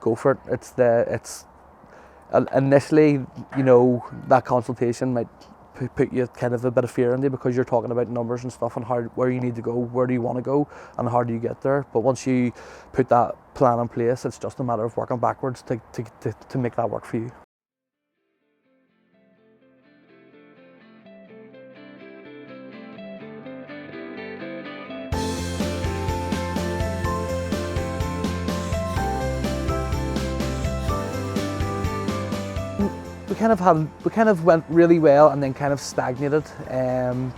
go for it. It's initially, you know, that consultation might put you kind of a bit of fear in you because you're talking about numbers and stuff and where you need to go, where do you want to go, and how do you get there. But once you put that plan in place, it's just a matter of working backwards to make that work for you. We kind of went really well and then kind of stagnated, and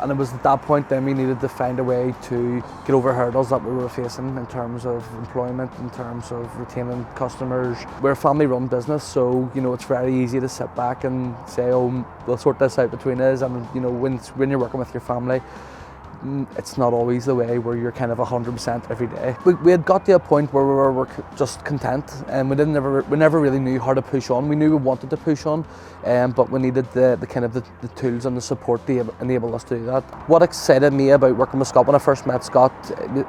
it was at that point then we needed to find a way to get over hurdles that we were facing in terms of employment, in terms of retaining customers. We're a family-run business, so you know it's very easy to sit back and say, "Oh, we'll sort this out between us." And you know, when you're working with your family, it's not always the way where you're kind of 100% every day. We had got to a point where we were just content, and we never really knew how to push on. We knew we wanted to push on, but we needed the tools and the support to enable us to do that. What excited me about working with Scott when I first met Scott,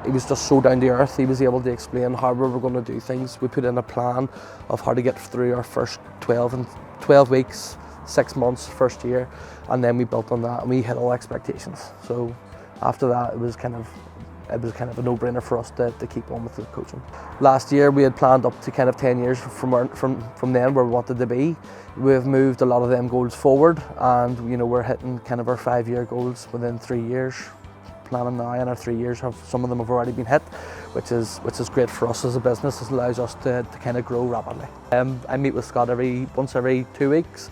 he was just so down to earth. He was able to explain how we were going to do things. We put in a plan of how to get through our first 12 weeks, 6 months, first year, and then we built on that and we hit all expectations. So after that, it was kind of a no-brainer for us to keep on with the coaching. Last year, we had planned up to kind of 10 years from then where we wanted to be. We've moved a lot of them goals forward, and you know we're hitting kind of our 5-year goals within 3 years. Planning now, and our 3 years some of them have already been hit, which is great for us as a business. It allows us to kind of grow rapidly. I meet with Scott once every 2 weeks.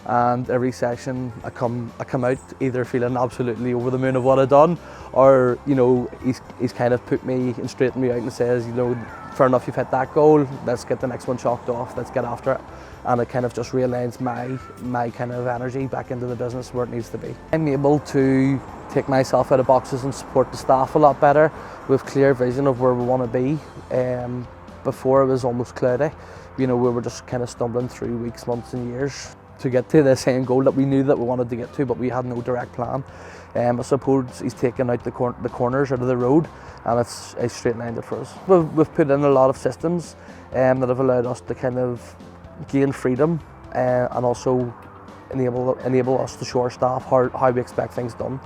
And every session I come out either feeling absolutely over the moon of what I've done, or you know he's kind of put me and straightened me out and says, you know, fair enough, you've hit that goal, let's get the next one chalked off, let's get after it. And it kind of just realigns my kind of energy back into the business where it needs to be. I'm able to take myself out of boxes and support the staff a lot better with clear vision of where we want to be. Before it was almost cloudy, you know, we were just kind of stumbling through weeks, months and years to get to the same goal that we knew that we wanted to get to, but we had no direct plan. I suppose he's taken out the corners out of the road, and it's straight-lined it for us. We've put in a lot of systems that have allowed us to kind of gain freedom and also enable us to show our staff how we expect things done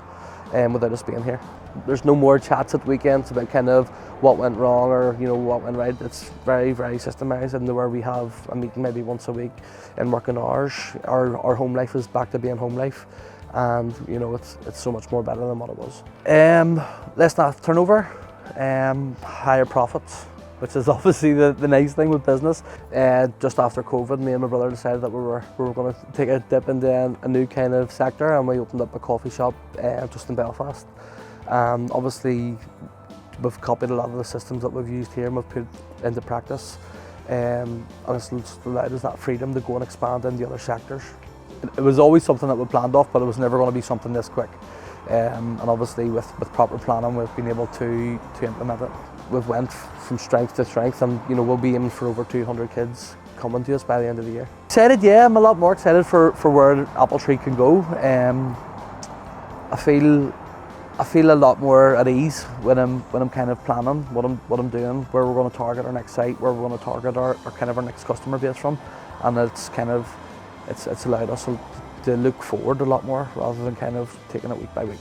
without us being here. There's no more chats at weekends about kind of what went wrong or you know what went right. It's very, very systemised, and where we have a meeting maybe once a week in working hours. Our home life is back to being home life, and you know it's so much more better than what it was. Less staff turnover, higher profits, which is obviously the nice thing with business. Just after COVID, me and my brother decided that we were going to take a dip into a new kind of sector, and we opened up a coffee shop just in Belfast. Obviously, we've copied a lot of the systems that we've used here and we've put into practice, and it's allowed us that freedom to go and expand in the other sectors. It was always something that we planned off, but it was never going to be something this quick. And obviously, with proper planning, we've been able to implement it. We've went from strength to strength, and you know we'll be aiming for over 200 kids coming to us by the end of the year. Excited, yeah, I'm a lot more excited for where Appletree can go. I feel a lot more at ease when I'm kind of planning what I'm doing, where we're going to target our next site, where we're going to target our kind of our next customer base from, and it's allowed us to look forward a lot more rather than kind of taking it week by week.